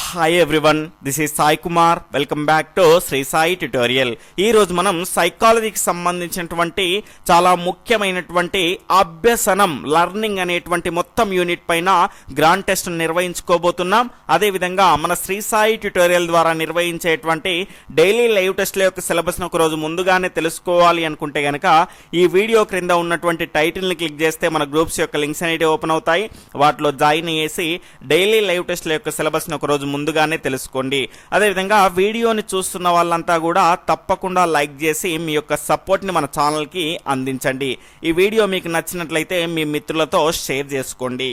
Hi everyone, this is Sai Kumar. Welcome back to Shri Sai tutorial. ఈరోజు మనం సైకాలజీకి సంబంధించినటువంటి చాలా ముఖ్యమైనటువంటి అభ్యసనం లర్నింగ్ అనేటువంటి మొత్తం యూనిట్ పైన గ్రాండ్ టెస్ట్ నిర్వహించుకోబోతున్నాం. అదేవిధంగా మన శ్రీ సాయి ట్యుటోరియల్ ద్వారా నిర్వహించేటువంటి డైలీ లైవ్ టెస్ట్ల యొక్క సిలబస్ను ఒక రోజు ముందుగానే తెలుసుకోవాలి అనుకుంటే గనక ఈ వీడియో క్రింద ఉన్నటువంటి టైటిల్ని క్లిక్ చేస్తే మన గ్రూప్స్ యొక్క లింక్స్ అనేవి ఓపెన్ అవుతాయి. వాటిలో జాయిన్ చేసి డైలీ లైవ్ టెస్ట్ల యొక్క సిలబస్ని ఒక రోజు ముందుగానే తెలుసుకోండి. అదేవిధంగా వీడియోని చూస్తున్న వాళ్ళంతా కూడా తప్పకుండా లైక్ చేసి మీ యొక్క సపోర్ట్ని మన ఛానల్కి అందించండి. ఈ వీడియో మీకు నచ్చినట్లయితే మీ మిత్రులతో షేర్ చేసుకోండి.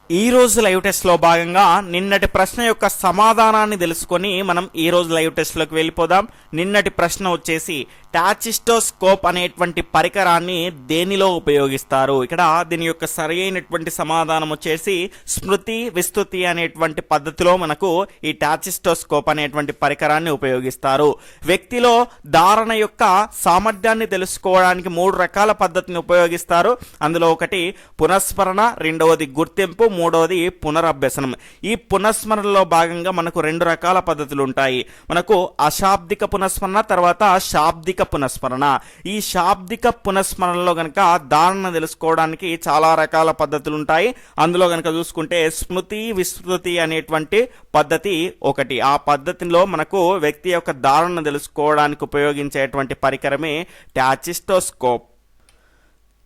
ఈ రోజు లైవ్ టెస్ట్లో భాగంగా నిన్నటి ప్రశ్న యొక్క సమాధానాన్ని తెలుసుకొని మనం ఈ రోజు లైవ్ టెస్ట్లోకి వెళ్ళిపోదాం. నిన్నటి ప్రశ్న వచ్చేసి టాచిస్టోస్కోప్ అనేటువంటి పరికరాన్ని దేనిలో ఉపయోగిస్తారు? ఇక్కడ దీని యొక్క సరి అయినటువంటి సమాధానం వచ్చేసి స్మృతి విస్తృతి అనేటువంటి పద్ధతిలో మనకు ఈ టాచిస్టోస్కోప్ అనేటువంటి పరికరాన్ని ఉపయోగిస్తారు. వ్యక్తిలో ధారణ యొక్క సామర్థ్యాన్ని తెలుసుకోవడానికి 3 రకాల పద్ధతిని ఉపయోగిస్తారు. అందులో ఒకటి పునఃస్మరణ, రెండవది గుర్తింపు, మూడవది పునరభ్యసనం. ఈ పునఃస్మరణలో భాగంగా మనకు 2 రకాల పద్ధతులు ఉంటాయి. మనకు అశాబ్దిక పునఃస్మరణ, తర్వాత శాబ్దిక పునఃస్మరణ. ఈ శాబ్దిక పునఃస్మరణలో గనక ధారణ తెలుసుకోవడానికి చాలా రకాల పద్ధతులు ఉంటాయి. అందులో గనక చూసుకుంటే స్మృతి విస్మృతి అనేటువంటి పద్ధతి ఒకటి. ఆ పద్ధతిలో మనకు వ్యక్తి యొక్క ధారణ తెలుసుకోవడానికి ఉపయోగించేటువంటి పరికరమే టాచిస్టోస్కోప్.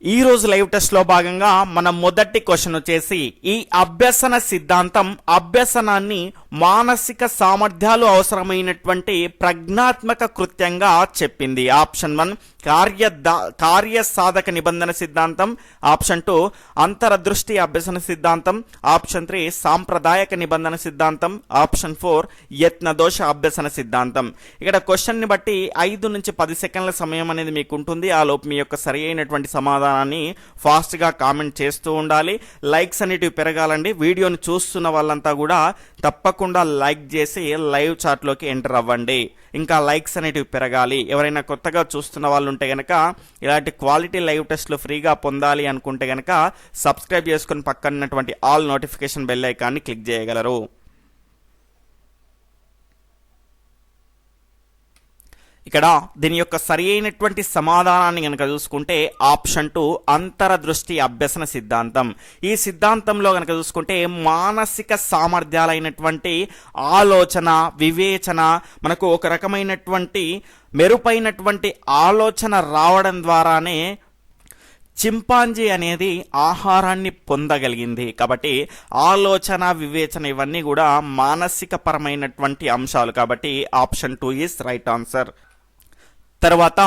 ఈ రోజు లైవ్ టెస్ట్ లో భాగంగా మన మొదటి క్వశ్చన్ వచ్చేసి ఈ అభ్యసన సిద్ధాంతం అభ్యసనాన్ని మానసిక సామర్థ్యాలు అవసరమైనటువంటి ప్రజ్ఞాత్మక కృత్యంగా చెప్పింది. ఆప్షన్ 1 కార్య సాధక నిబంధన సిద్ధాంతం, ఆప్షన్ 2 అంతరదృష్టి అభ్యసన సిద్ధాంతం, ఆప్షన్ 3 సాంప్రదాయక నిబంధన సిద్ధాంతం, ఆప్షన్ 4 యత్న దోష అభ్యసన సిద్ధాంతం. ఇక్కడ క్వశ్చన్ ని బట్టి 5 నుంచి 10 సెకండ్ల సమయం అనేది మీకు ఉంటుంది. ఆ లోపు మీ యొక్క సరి అయినటువంటి సమాధానాన్ని ఫాస్ట్ గా కామెంట్ చేస్తూ ఉండాలి. లైక్స్ అనేటివి పెరగాలండి. వీడియోని చూస్తున్న వాళ్ళంతా కూడా తప్పకుండా లైక్ చేసి లైవ్ చాట్ లోకి ఎంటర్ అవ్వండి. ఇంకా లైక్స్ అనేటివి పెరగాలి. ఎవరైనా కొత్తగా చూస్తున్న వాళ్ళు ఉంటే గనక ఇలాంటి క్వాలిటీ లైవ్ టెస్ట్లు ఫ్రీగా పొందాలి అనుకుంటే గనక సబ్స్క్రైబ్ చేసుకుని పక్కనటువంటి ఆల్ నోటిఫికేషన్ బెల్ ఐకాన్ని క్లిక్ చేయగలరు. ఇక్కడ దీని యొక్క సరి అయినటువంటి సమాధానాన్ని కనుక చూసుకుంటే ఆప్షన్ 2 అంతరదృష్టి అభ్యసన సిద్ధాంతం. ఈ సిద్ధాంతంలో కనుక చూసుకుంటే మానసిక సామర్థ్యాలైనటువంటి ఆలోచన, వివేచన, మనకు ఒక రకమైనటువంటి మెరుపైనటువంటి ఆలోచన రావడం ద్వారానే చింపాంజీ అనేది ఆహారాన్ని పొందగలిగింది. కాబట్టి ఆలోచన, వివేచన ఇవన్నీ కూడా మానసిక పరమైనటువంటి అంశాలు. కాబట్టి ఆప్షన్ 2 ఈస్ రైట్ ఆన్సర్. తర్వాత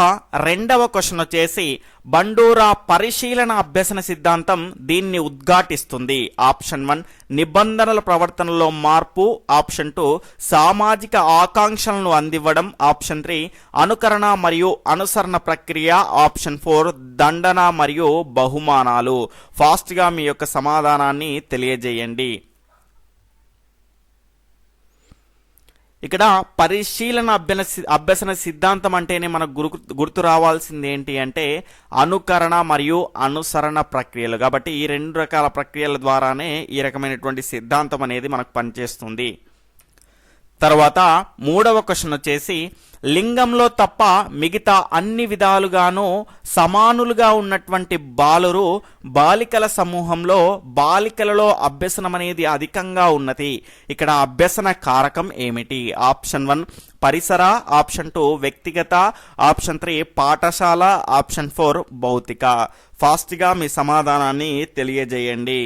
రెండవ క్వశ్చన్ వచ్చేసి బండూరా పరిశీలన అభ్యసన సిద్ధాంతం దీన్ని ఉద్ఘాటిస్తుంది. ఆప్షన్ 1 నిబంధనల ప్రవర్తనలో మార్పు, ఆప్షన్ 2 సామాజిక ఆకాంక్షలను అందివ్వడం, ఆప్షన్ 3 అనుకరణ మరియు అనుసరణ ప్రక్రియ, ఆప్షన్ 4 దండన మరియు బహుమానాలు. ఫాస్ట్గా మీ యొక్క సమాధానాన్ని తెలియజేయండి. ఇక్కడ పరిశీలన అభ్యసన సిద్ధాంతం అంటేనే మనకు గుర్తు రావాల్సింది ఏంటి అంటే అనుకరణ మరియు అనుసరణ ప్రక్రియలు. కాబట్టి ఈ 2 రకాల ప్రక్రియల ద్వారానే ఈ రకమైనటువంటి సిద్ధాంతం అనేది మనకు పనిచేస్తుంది. తర్వాత మూడవ క్వశ్చన్ వచ్చేసి లింగంలో తప్ప మిగతా అన్ని విధాలుగాను సమానులుగా ఉన్నటువంటి బాలికల సమూహంలో బాలికలలో అభ్యసనం అనేది అధికంగా ఉన్నది. ఇక్కడ అభ్యసన కారకం ఏమిటి? ఆప్షన్ 1 పరిసర, ఆప్షన్ 2 వ్యక్తిగత, ఆప్షన్ 3 పాఠశాల, ఆప్షన్ 4 భౌతిక. ఫాస్ట్గా మీ సమాధానాన్ని తెలియజేయండి.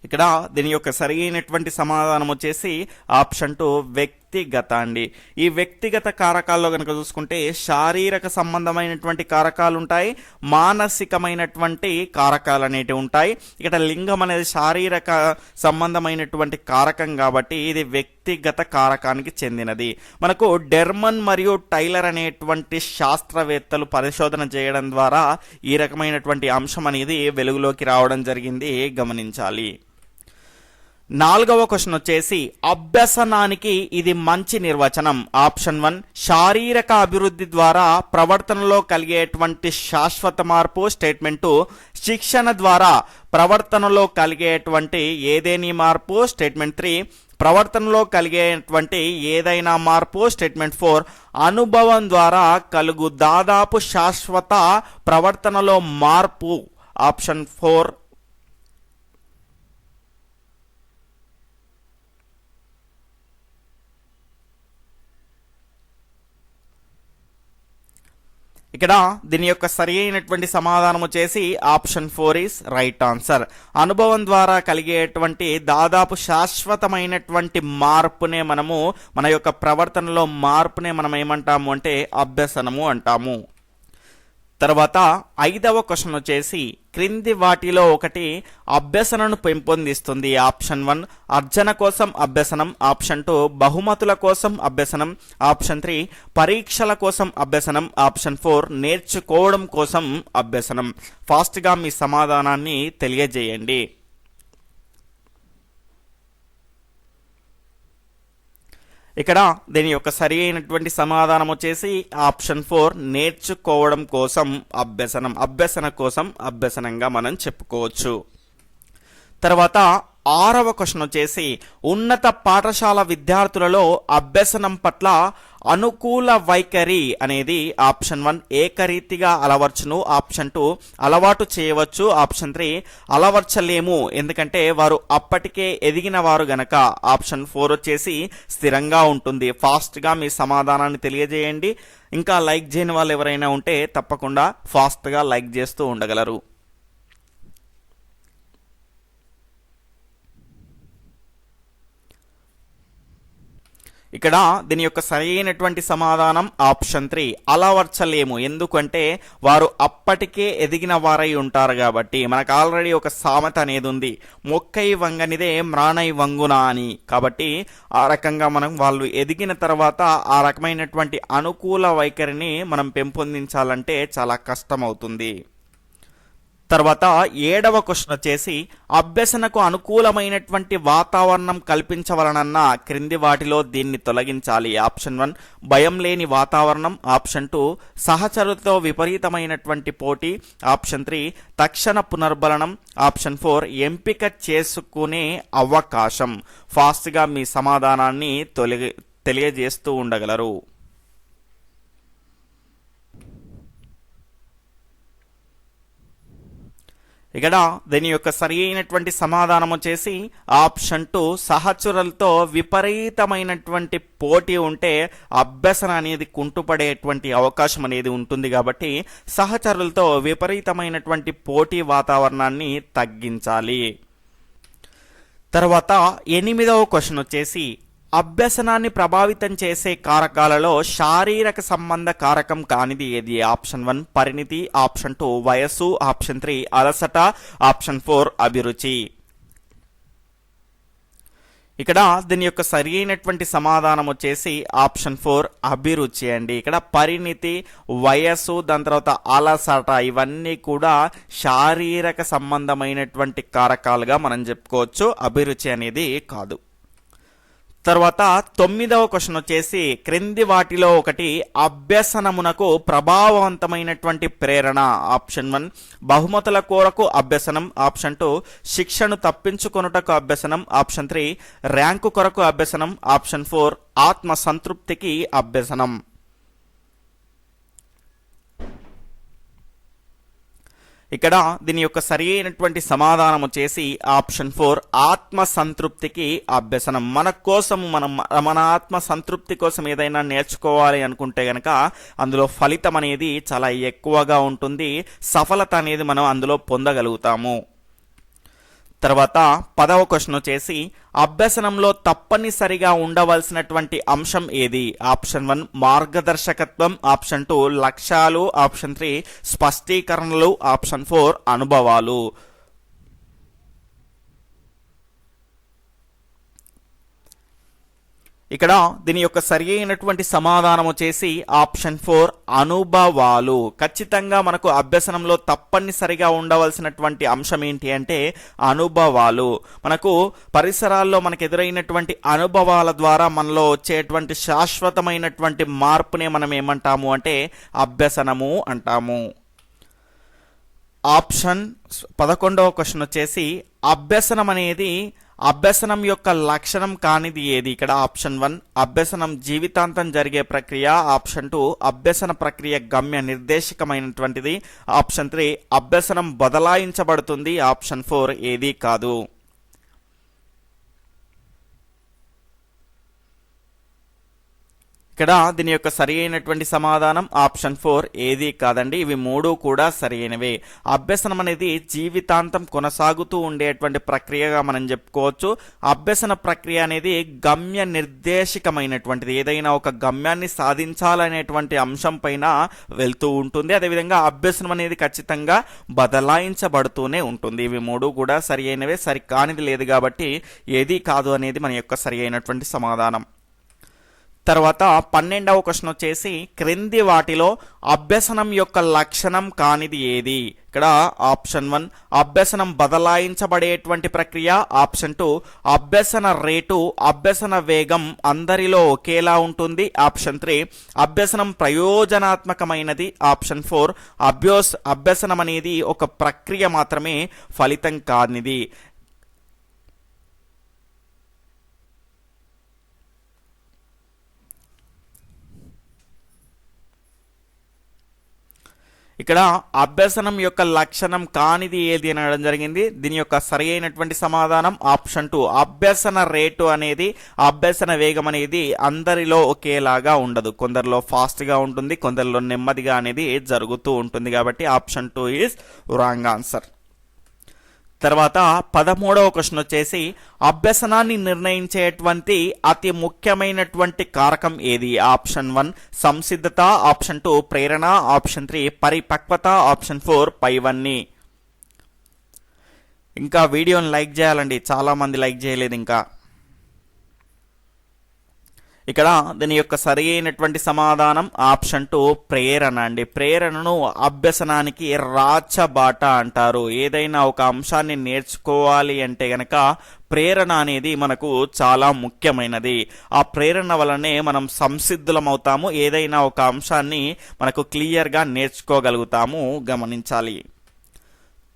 ఇక్కడ దీని యొక్క సరైనటువంటి సమాధానం వచ్చేసి ఆప్షన్ 2 వ్యక్తిగత అండి. ఈ వ్యక్తిగత కారకాల్లో కనుక చూసుకుంటే శారీరక సంబంధమైనటువంటి కారకాలు ఉంటాయి, మానసికమైనటువంటి కారకాలు అనేటివి ఉంటాయి. ఇక్కడ లింగం అనేది శారీరక సంబంధమైనటువంటి కారకం కాబట్టి ఇది వ్యక్తిగత కారకానికి చెందినది. మనకు డెర్మన్ మరియు టైలర్ అనేటువంటి శాస్త్రవేత్తలు పరిశోధన చేయడం ద్వారా ఈ రకమైనటువంటి అంశం అనేది వెలుగులోకి రావడం జరిగింది, గమనించాలి. నాలుగవ క్వశ్చన్ వచ్చేసి అభ్యసనానికి ఇది మంచి నిర్వచనం. ఆప్షన్ 1 శారీరక అభివృద్ధి ద్వారా ప్రవర్తనలో కలిగేటువంటి శాశ్వత మార్పు. స్టేట్మెంట్ 2 శిక్షణ ద్వారా ప్రవర్తనలో కలిగేటువంటి ఏదేని మార్పు. స్టేట్మెంట్ 3 ప్రవర్తనలో కలిగేటువంటి ఏదైనా మార్పు. స్టేట్మెంట్ 4 అనుభవం ద్వారా కలుగు దాదాపు శాశ్వత ప్రవర్తనలో మార్పు. ఆప్షన్ 4. ఇక్కడ దీని యొక్క సరి అయినటువంటి సమాధానం వచ్చేసి ఆప్షన్ 4 ఈస్ రైట్ ఆన్సర్. అనుభవం ద్వారా కలిగేటువంటి దాదాపు శాశ్వతమైనటువంటి మార్పునే మనము, మన యొక్క ప్రవర్తనలో మార్పునే మనం ఏమంటాము అంటే అభ్యసనము అంటాము. తర్వాత 5వ క్వశ్చన్ వచ్చేసి క్రింది వాటిలో ఒకటి అభ్యసనను పెంపొందిస్తుంది. ఆప్షన్ 1 అర్జన కోసం అభ్యసనం. ఆప్షన్ 2 బహుమతుల కోసం అభ్యసనం. ఆప్షన్ 3 పరీక్షల కోసం అభ్యసనం. ఆప్షన్ 4 నేర్చుకోవడం కోసం అభ్యసనం. ఫాస్ట్గా మీ సమాధానాన్ని తెలియజేయండి. ఇక్కడ దీని యొక్క సరి అయినటువంటి సమాధానం వచ్చేసి ఆప్షన్ 4 నేర్చుకోవడం కోసం అభ్యసనం. అభ్యసన కోసం అభ్యసనంగా మనం చెప్పుకోవచ్చు. తర్వాత 6వ క్వశ్చన్ వచ్చేసి ఉన్నత పాఠశాల విద్యార్థులలో అభ్యసనం పట్ల అనుకూల వైఖరి అనేది ఆప్షన్ 1 ఏకరీతిగా అలవర్చును. ఆప్షన్ 2 అలవాటు చేయవచ్చు. ఆప్షన్ 3 అలవర్చలేము ఎందుకంటే వారు అప్పటికే ఎదిగిన వారు గనక. ఆప్షన్ 4 వచ్చేసి స్థిరంగా ఉంటుంది. ఫాస్ట్గా మీ సమాధానాన్ని తెలియజేయండి. ఇంకా లైక్ చేయని వాళ్ళు ఎవరైనా ఉంటే తప్పకుండా ఫాస్ట్గా లైక్ చేస్తూ ఉండగలరు. ఇక్కడ దీని యొక్క సరైనటువంటి సమాధానం ఆప్షన్ 3 అలవర్చలేము. ఎందుకంటే వారు అప్పటికే ఎదిగిన వారై ఉంటారు కాబట్టి. మనకు ఆల్రెడీ ఒక సామెత అనేది ఉంది, మొక్కై వంగనిదే మ్రాణై వంగునా అని. కాబట్టి ఆ రకంగా మనం వాళ్ళు ఎదిగిన తర్వాత ఆ రకమైనటువంటి అనుకూల వైఖరిని మనం పెంపొందించాలంటే చాలా కష్టం అవుతుంది. తర్వాత 7వ క్వశ్చన్ వచ్చేసి అభ్యసనకు అనుకూలమైనటువంటి వాతావరణం కల్పించవలనన్న క్రింది వాటిలో దీన్ని తొలగించాలి. ఆప్షన్ 1 భయం లేని వాతావరణం. ఆప్షన్ 2 సహచరులతో విపరీతమైనటువంటి పోటీ. ఆప్షన్ 3 తక్షణ పునర్బలనం. ఆప్షన్ 4 ఎంపిక చేసుకునే అవకాశం. ఫాస్ట్గా మీ సమాధానాన్ని తెలియజేస్తూ ఉండగలరు. ఇక్కడ దీని యొక్క సరి అయినటువంటి సమాధానం వచ్చేసి ఆప్షన్ 2 సహచరులతో విపరీతమైనటువంటి పోటీ ఉంటే అభ్యసన అనేది కుంటుపడేటువంటి అవకాశం అనేది ఉంటుంది. కాబట్టి సహచరులతో విపరీతమైనటువంటి పోటీ వాతావరణాన్ని తగ్గించాలి. తర్వాత 8వ క్వశ్చన్ వచ్చేసి అభ్యసనాన్ని ప్రభావితం చేసే కారకాలలో శారీరక సంబంధ కారకం కానిది ఏది? ఆప్షన్ 1 పరిణితి. ఆప్షన్ 2 వయస్సు. ఆప్షన్ 3 అలసట. ఆప్షన్ 4 అభిరుచి. ఇక్కడ దీని యొక్క సరి అయినటువంటి సమాధానం వచ్చేసి ఆప్షన్ 4 అభిరుచి అండి. ఇక్కడ పరిణితి, వయస్సు, దాని తర్వాత అలసట ఇవన్నీ కూడా శారీరక సంబంధమైనటువంటి కారకాలుగా మనం చెప్పుకోవచ్చు, అభిరుచి అనేది కాదు. తర్వాత 9వ క్వశ్చన్ వచ్చేసి క్రింది వాటిలో ఒకటి అభ్యసనమునకు ప్రభావవంతమైనటువంటి ప్రేరణ. ఆప్షన్ 1 బహుమతుల కొరకు అభ్యసనం. ఆప్షన్ 2 శిక్షను తప్పించుకొనుటకు అభ్యసనం. ఆప్షన్ 3 ర్యాంకు కొరకు అభ్యసనం. ఆప్షన్ 4 ఆత్మ సంతృప్తికి అభ్యసనం. ఇక్కడ దీని యొక్క సరి అయినటువంటి సమాధానం వచ్చేసి ఆప్షన్ 4 ఆత్మ సంతృప్తికి అభ్యసనం. మన ఆత్మ సంతృప్తి కోసం ఏదైనా నేర్చుకోవాలి అనుకుంటే గనక అందులో ఫలితం అనేది చాలా ఎక్కువగా ఉంటుంది, సఫలత అనేది మనం అందులో పొందగలుగుతాము. తర్వాత 10వ క్వశ్చన్ వచ్చేసి అభ్యసనంలో తప్పనిసరిగా ఉండవలసినటువంటి అంశం ఏది? ఆప్షన్ 1 మార్గదర్శకత్వం. ఆప్షన్ 2 లక్ష్యాలు. ఆప్షన్ 3 స్పష్టీకరణలు. ఆప్షన్ 4 అనుభవాలు. ఇక్కడ దీని యొక్క సరి అయినటువంటి సమాధానం వచ్చేసి ఆప్షన్ 4 అనుభవాలు. ఖచ్చితంగా మనకు అభ్యసనంలో తప్పనిసరిగా ఉండవలసినటువంటి అంశం ఏంటి అంటే అనుభవాలు. మనకు పరిసరాల్లో మనకు ఎదురైనటువంటి అనుభవాల ద్వారా మనలో వచ్చేటువంటి శాశ్వతమైనటువంటి మార్పునే మనం ఏమంటాము అంటే అభ్యసనము అంటాము. ఆప్షన్ 11వ క్వశ్చన్ వచ్చేసి అభ్యసనం యొక్క లక్షణం కానిది ఏది? ఇక్కడ ఆప్షన్ 1 అభ్యసనం జీవితాంతం జరిగే ప్రక్రియ, ఆప్షన్ 2 అభ్యసన ప్రక్రియ గమ్య నిర్దేశకమైనటువంటిది, ఆప్షన్ 3 అభ్యసనం బదలాయించబడుతుంది, ఆప్షన్ 4 ఏది కాదు. ఇక్కడ దీని యొక్క సరి అయినటువంటి సమాధానం ఆప్షన్ 4 ఏది కాదండి. ఇవి మూడు కూడా సరి అయినవే. అభ్యసనం అనేది జీవితాంతం కొనసాగుతూ ఉండేటువంటి ప్రక్రియగా మనం చెప్పుకోవచ్చు. అభ్యసన ప్రక్రియ అనేది గమ్య నిర్దేశకమైనటువంటిది. ఏదైనా ఒక గమ్యాన్ని సాధించాలనేటువంటి అంశం పైన వెళ్తూ ఉంటుంది. అదేవిధంగా అభ్యసనం అనేది ఖచ్చితంగా బదలాయించబడుతూనే ఉంటుంది. ఇవి మూడు కూడా సరి అయినవే. సరి కానిది లేదు కాబట్టి ఏది కాదు అనేది మన యొక్క సరి అయినటువంటి సమాధానం. తర్వాత 12వ క్వశ్చన్ వచ్చేసి క్రింది వాటిలో అభ్యసనం యొక్క లక్షణం కానిది ఏది? ఇక్కడ ఆప్షన్ 1 అభ్యసనం బదలాయించబడేటువంటి ప్రక్రియ, ఆప్షన్ 2 అభ్యసన రేటు అభ్యసన వేగం అందరిలో ఒకేలా ఉంటుంది, ఆప్షన్ 3 అభ్యసనం ప్రయోజనాత్మకమైనది, ఆప్షన్ 4 అభ్యసనం అనేది ఒక ప్రక్రియ మాత్రమే ఫలితం కానిది. ఇక్కడ అభ్యసనం యొక్క లక్షణం కానిది ఏది అని అనడం జరిగింది. దీని యొక్క సరి అయినటువంటి సమాధానం ఆప్షన్ 2 అభ్యసన రేటు అనేది అభ్యసన వేగం అనేది అందరిలో ఒకేలాగా ఉండదు. కొందరిలో ఫాస్ట్గా ఉంటుంది, కొందరిలో నెమ్మదిగా అనేది జరుగుతూ ఉంటుంది. కాబట్టి ఆప్షన్ 2 ఈజ్ రాంగ్ ఆన్సర్. తర్వాత 13వ క్వశ్చన్ వచ్చేసి అభ్యసనాన్ని నిర్ణయించేటువంటి అతి ముఖ్యమైనటువంటి కారకం ఏది? ఆప్షన్ 1 సంసిద్ధత, ఆప్షన్ 2 ప్రేరణ, ఆప్షన్ 3 పరిపక్వత, ఆప్షన్ 4 పైవన్నీ. ఇంకా వీడియోని లైక్ చేయాలండి, చాలా మంది లైక్ చేయలేదు ఇంకా. ఇక్కడ దీని యొక్క సరి అయినటువంటి సమాధానం ఆప్షన్ 2 ప్రేరణ అండి. ప్రేరణను అభ్యసనానికి రాచబాట అంటారు. ఏదైనా ఒక అంశాన్ని నేర్చుకోవాలి అంటే గనక ప్రేరణ అనేది మనకు చాలా ముఖ్యమైనది. ఆ ప్రేరణ వలనే మనం సంసిద్ధులం అవుతాము. ఏదైనా ఒక అంశాన్ని మనకు క్లియర్గా నేర్చుకోగలుగుతాము, గమనించాలి.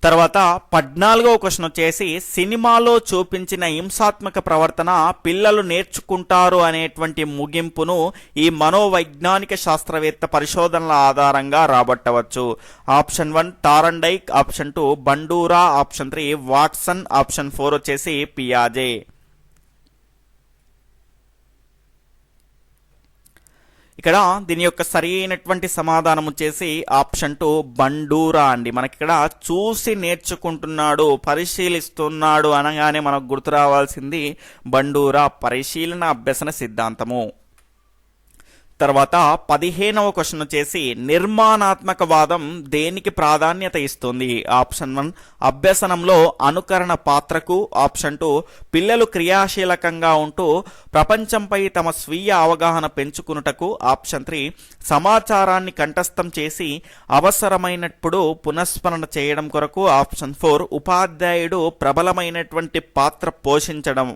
తర్వాత 14వ క్వశ్చన్ వచ్చేసి సినిమాలో చూపించిన హింసాత్మక ప్రవర్తన పిల్లలు నేర్చుకుంటారు అనేటువంటి ముగింపును ఈ మనోవైజ్ఞానిక శాస్త్రవేత్త పరిశోధనల ఆధారంగా రాబట్టవచ్చు. Option 1 Thorndike, option 2 Bandura, option 3 Watson, option 4 వచ్చేసి పియాజే. ఇక్కడ దీని యొక్క సరి అయినటువంటి సమాధానం వచ్చేసి ఆప్షన్ 2 బండూరా అండి. మనకి ఇక్కడ చూసి నేర్చుకుంటున్నాడు, పరిశీలిస్తున్నాడు అనగానే మనకు గుర్తు రావాల్సింది బండూరా పరిశీలన అభ్యసన సిద్ధాంతము. తర్వాత 15వ క్వశ్చన్ వచ్చేసి నిర్మాణాత్మకవాదం దేనికి ప్రాధాన్యత ఇస్తుంది? ఆప్షన్ 1 అభ్యసనంలో అనుకరణ పాత్రకు, ఆప్షన్ 2 పిల్లలు క్రియాశీలకంగా ఉంటూ ప్రపంచంపై తమ స్వీయ అవగాహన పెంచుకున్నటకు, ఆప్షన్ 3 సమాచారాన్ని కంఠస్థం చేసి అవసరమైనప్పుడు పునఃస్మరణ చేయడం కొరకు, ఆప్షన్ 4 ఉపాధ్యాయుడు ప్రబలమైనటువంటి పాత్ర పోషించడం.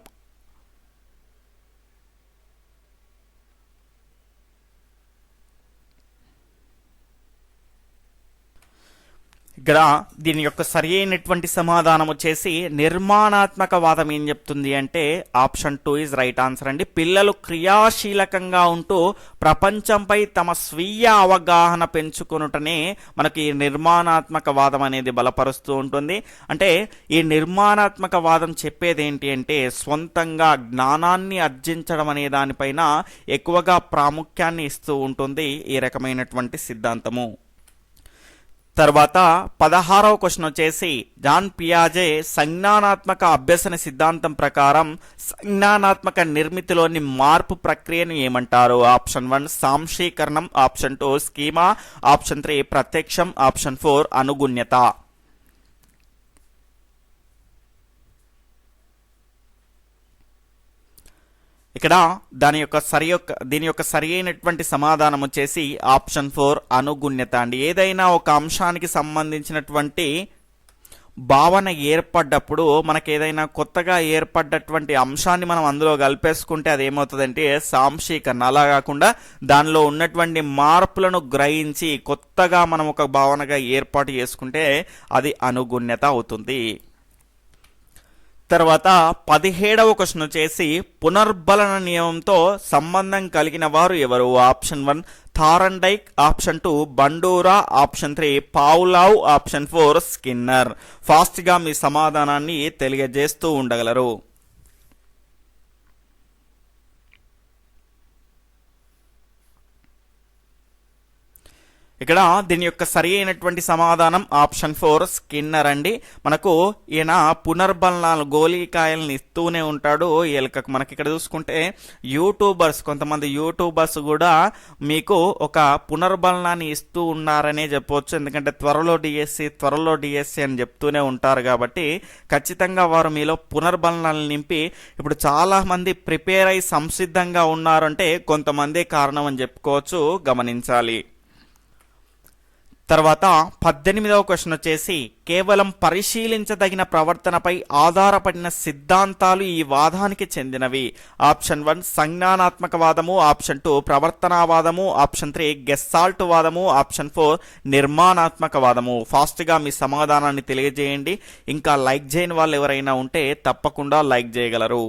ఇక్కడ దీని యొక్క సరి అయినటువంటి సమాధానం వచ్చేసి నిర్మాణాత్మకవాదం ఏం చెప్తుంది అంటే ఆప్షన్ 2 ఈజ్ రైట్ ఆన్సర్ అండి. పిల్లలు క్రియాశీలకంగా ఉంటూ ప్రపంచంపై తమ స్వీయ అవగాహన పెంచుకొనుటనే మనకి నిర్మాణాత్మకవాదం అనేది బలపరుస్తూ ఉంటుంది. అంటే ఈ నిర్మాణాత్మకవాదం చెప్పేది ఏంటి అంటే స్వంతంగా జ్ఞానాన్ని ఆర్జించడం అనే దానిపైన ఎక్కువగా ప్రాముఖ్యాన్ని ఇస్తూ ఉంటుంది ఈ రకమైనటువంటి సిద్ధాంతము. తర్వాత 16వ క్వశ్చన్ వచ్చేసి జాన్ పియాజే సంజ్ఞానాత్మక అభ్యసన సిద్ధాంతం ప్రకారం సంజ్ఞానాత్మక నిర్మితిలోని మార్పు ప్రక్రియను ఏమంటారు? ఆప్షన్ 1 సాంశీకరణం, ఆప్షన్ 2 స్కీమా, ఆప్షన్ 3 ప్రత్యక్షం, ఆప్షన్ 4 అనుగుణ్యత. ఇక్కడ దీని యొక్క సరి అయినటువంటి సమాధానం వచ్చేసి ఆప్షన్ 4 అనుగుణ్యత అండి. ఏదైనా ఒక అంశానికి సంబంధించినటువంటి భావన ఏర్పడ్డప్పుడు మనకి ఏదైనా కొత్తగా ఏర్పడ్డటువంటి అంశాన్ని మనం అందులో కలిపేసుకుంటే అది ఏమవుతుందంటే సాంశీకరణ. అలా కాకుండా దానిలో ఉన్నటువంటి మార్పులను గ్రహించి కొత్తగా మనం ఒక భావనగా ఏర్పాటు చేసుకుంటే అది అనుగుణ్యత అవుతుంది. తర్వాత 17వ క్వశ్చన్ వచ్చేసి పునర్బలన నియమంతో సంబంధం కలిగిన వారు ఎవరు? Option 1 Thorndike, option 2 Bandura, option 3 పావులావ్, option 4 Skinner. ఫాస్ట్గా మీ సమాధానాన్ని తెలియజేస్తూ ఉండగలరు. ఇక్కడ దీని యొక్క సరి అయినటువంటి సమాధానం ఆప్షన్ 4 స్కిన్నర్ అండి. మనకు ఈయన పునర్బలనాలు గోళీకాయలను ఇస్తూనే ఉంటాడు ఎలుకకు. మనకి ఇక్కడ చూసుకుంటే కొంతమంది యూట్యూబర్స్ కూడా మీకు ఒక పునర్బలనాన్ని ఇస్తూ ఉన్నారనే చెప్పవచ్చు. ఎందుకంటే త్వరలో డిఎస్సి అని చెప్తూనే ఉంటారు కాబట్టి ఖచ్చితంగా వారు మీలో పునర్బలనాలను నింపి ఇప్పుడు చాలా మంది ప్రిపేర్ అయి సంసిద్ధంగా ఉన్నారంటే కొంతమంది కారణం అని చెప్పుకోవచ్చు, గమనించాలి. తర్వాత 18వ క్వశ్చన్ వచ్చేసి కేవలం పరిశీలించదగిన ప్రవర్తనపై ఆధారపడిన సిద్ధాంతాలు ఈ వాదానికి చెందినవి. ఆప్షన్ 1 సంజ్ఞానాత్మక వాదము, ఆప్షన్ 2 ప్రవర్తనావాదము, ఆప్షన్ 3 గెస్సాల్ట్ వాదము, ఆప్షన్ 4 నిర్మాణాత్మక వాదము. ఫాస్ట్గా మీ సమాధానాన్ని తెలియజేయండి. ఇంకా లైక్ చేయని వాళ్ళు ఎవరైనా ఉంటే తప్పకుండా లైక్ చేయగలరు.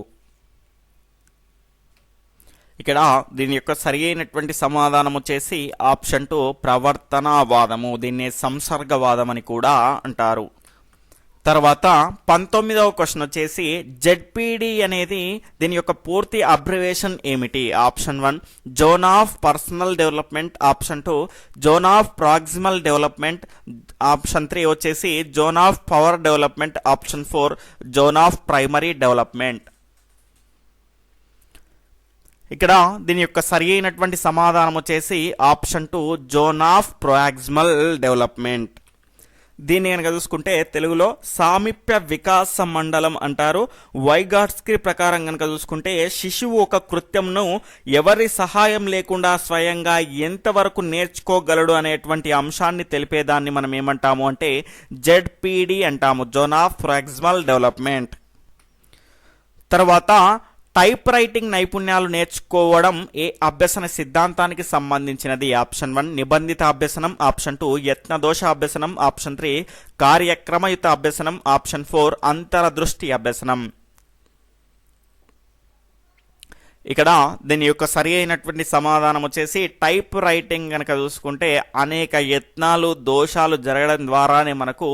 ఇక్కడ దీని యొక్క సరి అయినటువంటి సమాధానం వచ్చేసి ఆప్షన్ 2 ప్రవర్తనావాదము. దీన్ని సంసర్గవాదం అని కూడా అంటారు. తర్వాత 19వ క్వశ్చన్ వచ్చేసి జెడ్పీడి అనేది దీని యొక్క పూర్తి అబ్రివేషన్ ఏమిటి? Option 1 zone of personal development, option 2 zone of proximal development, option 3 వచ్చేసి zone of power development, option 4 zone of primary development. ఇక్కడ దీని యొక్క సరి అయినటువంటి సమాధానం వచ్చేసి option 2 zone of proximal development. దీన్ని కనుక చూసుకుంటే తెలుగులో సామీప్య వికాస మండలం అంటారు. వైగాట్స్కీ ప్రకారం కనుక చూసుకుంటే శిశువు ఒక కృత్యంను ఎవరి సహాయం లేకుండా స్వయంగా ఎంతవరకు నేర్చుకోగలడు అనేటువంటి అంశాన్ని తెలిపేదాన్ని మనం ఏమంటాము అంటే జెడ్పీడి అంటాము, జోన్ ఆఫ్ ప్రాక్సిమల్ డెవలప్మెంట్. తర్వాత టైప్ రైటింగ్ నైపుణ్యాలు నేర్చుకోవడం ఏ అభ్యసన సిద్ధాంతానికి సంబంధించినది? ఆప్షన్ 1 నిబంధిత అభ్యసనం, ఆప్షన్ 2 యత్నదోష అభ్యసనం, ఆప్షన్ 3 కార్యక్రమయుత అభ్యసనం, ఆప్షన్ 4 అంతరదృష్టి అభ్యసనం. ఇక్కడ దీని యొక్క సరి అయినటువంటి సమాధానం వచ్చేసి టైప్ రైటింగ్ కనుక చూసుకుంటే అనేక యత్నాలు దోషాలు జరగడం ద్వారానే మనకు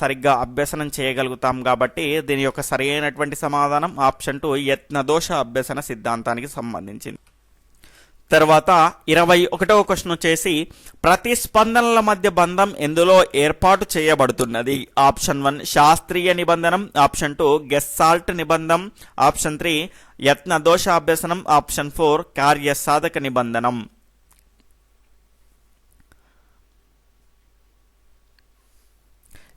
సరిగ్గా అభ్యసనం చేయగలుగుతాం కాబట్టి దీని యొక్క సరి అయినటువంటి సమాధానం ఆప్షన్ 2 యత్నదోష అభ్యసన సిద్ధాంతానికి సంబంధించింది. తర్వాత 21వ క్వశ్చన్ వచ్చేసి ప్రతిస్పందనల మధ్య బంధం ఎందులో ఏర్పాటు చేయబడుతున్నది? ఆప్షన్ 1 శాస్త్రీయ నిబంధనం, ఆప్షన్ 2 గెస్సాల్ట్ నిబంధనం, ఆప్షన్ 3 యత్నదోష అభ్యసనం, ఆప్షన్ 4 కార్యసాధక నిబంధనం.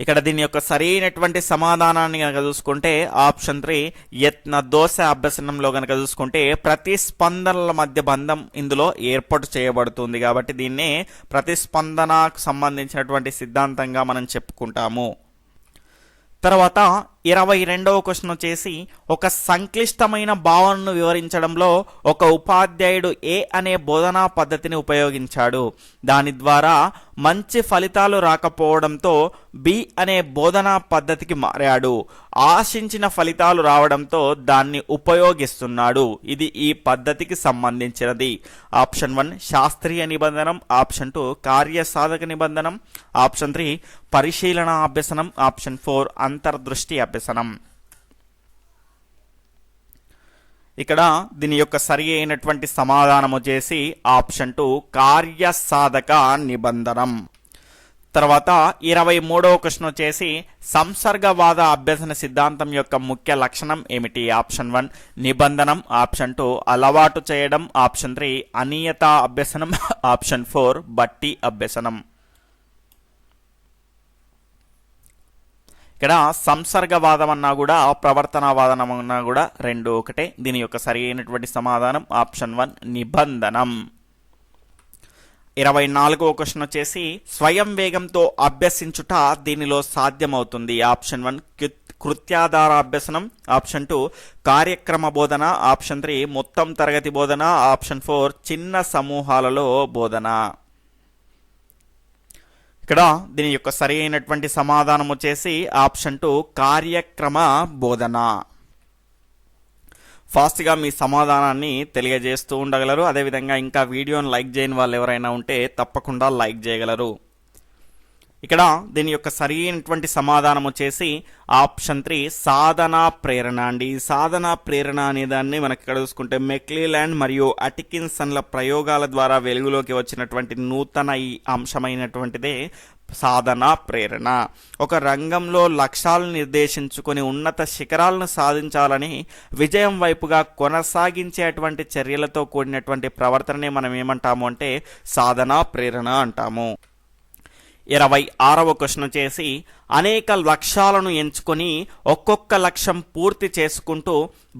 ఇక్కడ దీని యొక్క సరైనటువంటి సమాధానాన్ని కనుక చూసుకుంటే ఆప్షన్ 3 యత్నదోష అభ్యసనంలో కనుక చూసుకుంటే ప్రతిస్పందనల మధ్య బంధం ఇందులో ఏర్పాటు చేయబడుతుంది కాబట్టి దీన్నే ప్రతిస్పందనకు సంబంధించినటువంటి సిద్ధాంతంగా మనం చెప్పుకుంటాము. తర్వాత 22వ క్వశ్చన్ వచ్చేసి ఒక సంక్లిష్టమైన భావనను వివరించడంలో ఒక ఉపాధ్యాయుడు ఏ అనే బోధనా పద్ధతిని ఉపయోగించాడు. దాని ద్వారా మంచి ఫలితాలు రాకపోవడంతో బి అనే బోధనా పద్ధతికి మారాడు. ఆశించిన ఫలితాలు రావడంతో దాన్ని ఉపయోగిస్తున్నాడు. ఇది ఈ పద్ధతికి సంబంధించినది. ఆప్షన్ 1 శాస్త్రీయ నిబంధనం, ఆప్షన్ 2 కార్యసాధక నిబంధనం, ఆప్షన్ 3 పరిశీలన అభ్యసనం, ఆప్షన్ 4 అంతర్దృష్టి అభ్యసనం. ఇక్కడ దీని యొక్క సరి అయినటువంటి సమాధానం వచ్చేసి ఆప్షన్ 2 కార్యసాధక నిబంధనం. తర్వాత 23వ క్వశ్చన్ వచ్చేసి సంసర్గవాద అభ్యసన సిద్ధాంతం యొక్క ముఖ్య లక్షణం ఏమిటి? ఆప్షన్ 1 నిబంధనం, ఆప్షన్ 2 అలవాటు చేయడం, ఆప్షన్ 3 అనియత అభ్యసనం, ఆప్షన్ 4 బట్టి అభ్యసనం. ఇక్కడ సంసర్గవాదం అన్నా కూడా ప్రవర్తనవాదనం అన్నా కూడా రెండు ఒకటే. దీని యొక్క సరి అయినటువంటి సమాధానం ఆప్షన్ 1 నిబంధనం. 24వ క్వశ్చన్ వచ్చేసి స్వయం వేగంతో అభ్యసించుట దీనిలో సాధ్యమవుతుంది. ఆప్షన్ 1 కృత్యాధార అభ్యసనం, ఆప్షన్ 2 కార్యక్రమ బోధన, ఆప్షన్ 3 మొత్తం తరగతి బోధన, ఆప్షన్ 4 చిన్న సమూహాలలో బోధన. ఇక్కడ దీని యొక్క సరి అయినటువంటి సమాధానం వచ్చేసి ఆప్షన్ 2 కార్యక్రమ బోధన. ఫాస్ట్గా మీ సమాధానాన్ని తెలియజేస్తూ ఉండగలరు. అదేవిధంగా ఇంకా వీడియోని లైక్ చేయని వాళ్ళు ఎవరైనా ఉంటే తప్పకుండా లైక్ చేయగలరు. ఇక్కడ దీని యొక్క సరి అయినటువంటి సమాధానం వచ్చేసి ఆప్షన్ 3 సాధనా ప్రేరణ అండి. సాధనా ప్రేరణ అనే దాన్ని మనకి ఇక్కడ చూసుకుంటే మెక్లీలాండ్ మరియు అటికిన్సన్ల ప్రయోగాల ద్వారా వెలుగులోకి వచ్చినటువంటి నూతన ఈ అంశమైనటువంటిదే సాధనా ప్రేరణ. ఒక రంగంలో లక్ష్యాలను నిర్దేశించుకొని ఉన్నత శిఖరాలను సాధించాలని విజయం వైపుగా కొనసాగించేటువంటి చర్యలతో కూడినటువంటి ప్రవర్తననే మనం ఏమంటాము అంటే సాధనా ప్రేరణ అంటాము. 26వ క్వశ్చన్ వచ్చేసి అనేక లక్ష్యాలను ఎంచుకొని ఒక్కొక్క లక్ష్యం పూర్తి చేసుకుంటూ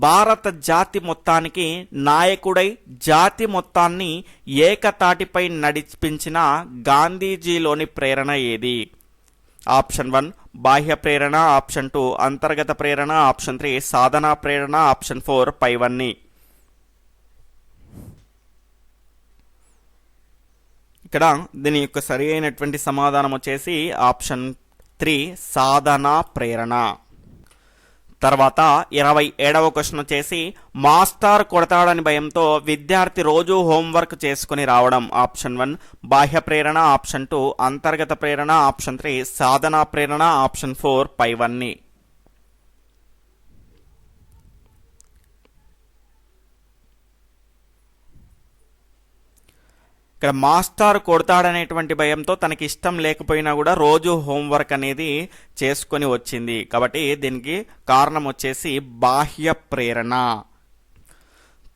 భారత జాతి మొత్తానికి నాయకుడై జాతి మొత్తాన్ని ఏకతాటిపై నడిపించిన గాంధీజీలోని ప్రేరణ ఏది? ఆప్షన్ 1 బాహ్య ప్రేరణ, ఆప్షన్ 2 అంతర్గత ప్రేరణ, ఆప్షన్ 3 సాధనా ప్రేరణ, ఆప్షన్ 4 పైవన్నీ. ఇక్కడ దీని యొక్క సరి అయినటువంటి సమాధానం వచ్చేసి ఆప్షన్ 3 సాధనా ప్రేరణ. తర్వాత 27వ క్వశ్చన్ వచ్చేసి మాస్టర్ కొడతాడని భయంతో విద్యార్థి రోజు హోంవర్క్ చేసుకుని రావడం. ఆప్షన్ 1 బాహ్య ప్రేరణ, ఆప్షన్ 2 అంతర్గత ప్రేరణ, ఆప్షన్ 3 సాధనా ప్రేరణ, ఆప్షన్ 4 పైవన్నీ. ఇక్కడ మాస్టర్ కొడతాడనేటువంటి భయంతో తనకి ఇష్టం లేకపోయినా కూడా రోజు హోంవర్క్ అనేది చేసుకొని వచ్చింది. కాబట్టి దీనికి కారణం వచ్చేసి బాహ్య ప్రేరణ.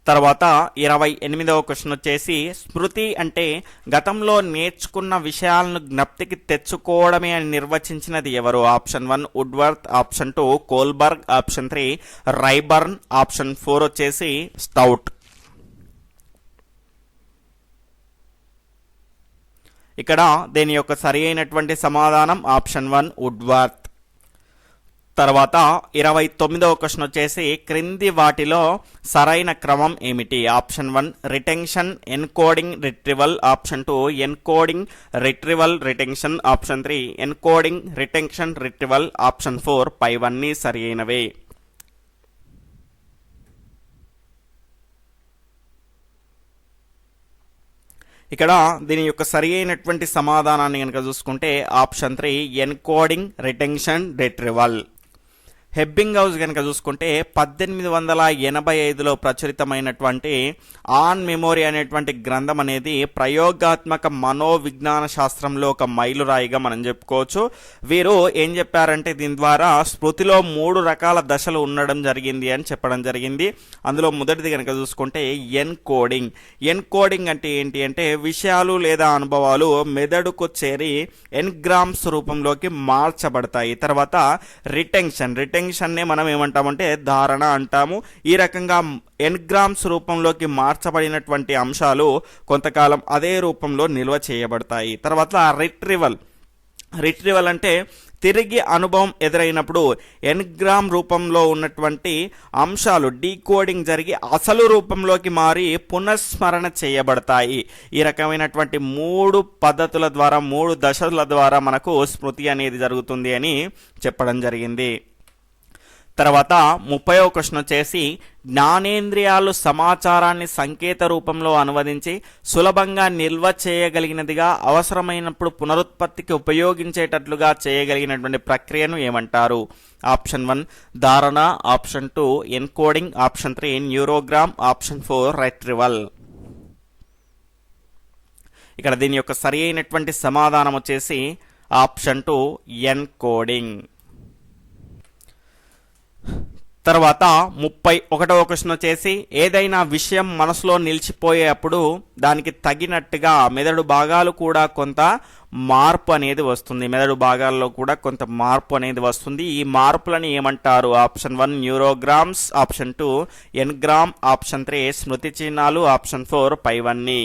తర్వాత 28వ క్వశ్చన్ వచ్చేసి స్మృతి అంటే గతంలో నేర్చుకున్న విషయాలను జ్ఞప్తికి తెచ్చుకోవడమే అని నిర్వచించినది ఎవరు? Option 1 Woodworth, option 2 Kohlberg, option 3 రైబర్న్, option 4 వచ్చేసి స్టౌట్. ఇక్కడ దీని యొక్క సరి అయినటువంటి సమాధానం ఆప్షన్ 1 వుడ్వర్త్. తర్వాత 29వ క్వశ్చన్ వచ్చేసి క్రింది వాటిలో సరైన క్రమం ఏమిటి? Option 1 retention, encoding, retrieval, option 2 encoding, retrieval, retention, option 3 encoding, retention, retrieval, option 4 పైవన్నీ సరి అయినవే. ఇక్కడ దీని యొక్క సరి అయినటువంటి సమాధానాన్ని కనుక చూసుకుంటే option 3 encoding, retention, retrieval. హెబ్బింగ్ house కనుక చూసుకుంటే 1885లో ప్రచురితమైనటువంటి ఆన్ మెమోరీ అనేటువంటి గ్రంథం అనేది ప్రయోగాత్మక మనోవిజ్ఞాన శాస్త్రంలో ఒక మైలురాయిగా మనం చెప్పుకోవచ్చు. వీరు ఏం చెప్పారంటే దీని ద్వారా స్మృతిలో 3 రకాల దశలు ఉండడం జరిగింది అని చెప్పడం జరిగింది. అందులో మొదటిది కనుక చూసుకుంటే ఎన్కోడింగ్. ఎన్కోడింగ్ అంటే ఏంటి అంటే విషయాలు లేదా అనుభవాలు మెదడుకు చేరి ఎన్గ్రామ్స్ రూపంలోకి మార్చబడతాయి. తర్వాత రిటెన్షన్ నే మనం ఏమంటామంటే ధారణ అంటాము. ఈ రకంగా ఎన్గ్రామ్స్ రూపంలోకి మార్చబడినటువంటి అంశాలు కొంతకాలం అదే రూపంలో నిల్వ చేయబడతాయి. తర్వాత రిట్రివల్ అంటే తిరిగి అనుభవం ఎదురైనప్పుడు ఎన్గ్రామ్ రూపంలో ఉన్నటువంటి అంశాలు డీకోడింగ్ జరిగి అసలు రూపంలోకి మారి పునఃస్మరణ చేయబడతాయి. ఈ రకమైనటువంటి 3 పద్ధతుల ద్వారా 3 దశల ద్వారా మనకు స్మృతి అనేది జరుగుతుంది అని చెప్పడం జరిగింది. తర్వాత 30వ క్వశ్చన్ వచ్చేసి జ్ఞానేంద్రియాలు సమాచారాన్ని సంకేత రూపంలో అనువదించి సులభంగా నిల్వ చేయగలిగినదిగా అవసరమైనప్పుడు పునరుత్పత్తికి ఉపయోగించేటట్లుగా చేయగలిగినటువంటి ప్రక్రియను ఏమంటారు? ఆప్షన్ 1 ధారణ, option 2 encoding, option 3 న్యూరోగ్రామ్, option 4 retrieval. ఇక్కడ దీని యొక్క సరి అయినటువంటి సమాధానం వచ్చేసి ఆప్షన్ 2 ఎన్కోడింగ్. తర్వాత 31వ క్వశ్చన్ వచ్చేసి ఏదైనా విషయం మనసులో నిలిచిపోయేటప్పుడు దానికి తగినట్టుగా మెదడు భాగాలు కూడా కొంత మార్పు అనేది వస్తుంది. మెదడు భాగాల్లో కూడా కొంత మార్పు అనేది వస్తుంది. ఈ మార్పులని ఏమంటారు? Option 1 neurograms, option 2 engram, option 3 స్మృతి చిహ్నాలు, ఆప్షన్ 4 పైవన్నీ.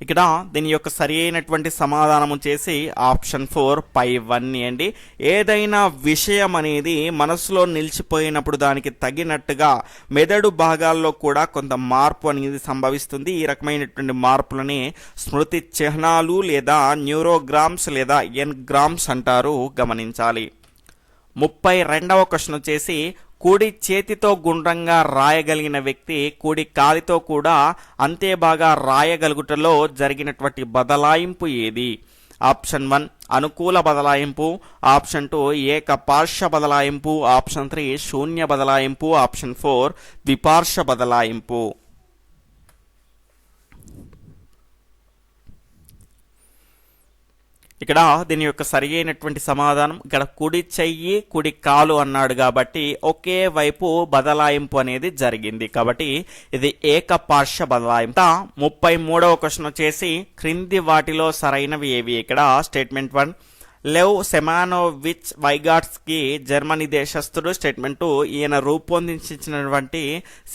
ఇక్కడ దీని యొక్క సరి అయినటువంటి సమాధానం వచ్చేసి ఆప్షన్ 4 పైవన్నీ అండి. ఏదైనా విషయం అనేది మనసులో నిలిచిపోయినప్పుడు దానికి తగినట్టుగా మెదడు భాగాల్లో కూడా కొంత మార్పు అనేది సంభవిస్తుంది. ఈ రకమైనటువంటి మార్పులని స్మృతి చిహ్నాలు లేదా న్యూరోగ్రామ్స్ లేదా ఎన్గ్రామ్స్ అంటారు, గమనించాలి. 32వ క్వశ్చన్ వచ్చేసి కుడి చేతితో గుండ్రంగా రాయగలిగిన వ్యక్తి కుడి కాలితో కూడా అంతే బాగా రాయగలుగుటలో జరిగినటువంటి బదలాయింపు ఏది? ఆప్షన్ 1 అనుకూల బదలాయింపు, ఆప్షన్ 2 ఏకపార్శ్వ బదలాయింపు, ఆప్షన్ 3 శూన్య బదలాయింపు, ఆప్షన్ 4 ద్విపార్శ్వ బదలాయింపు. ఇక్కడ దీని యొక్క సరి అయినటువంటి సమాధానం, ఇక్కడ కుడి చెయ్యి కుడి కాలు అన్నాడు కాబట్టి ఒకే వైపు బదలాయింపు అనేది జరిగింది, కాబట్టి ఇది ఏకపార్శ్వ బదలాయింపు. 33వ క్వశ్చన్ వచ్చేసి క్రింది వాటిలో సరైనవి ఏవి? ఇక్కడ స్టేట్మెంట్ 1 లెవ్ సెమానోవిచ్ వైగాట్స్కీ జర్మనీ దేశస్థుడు. స్టేట్మెంట్ 2 ఈయన రూపొందించినటువంటి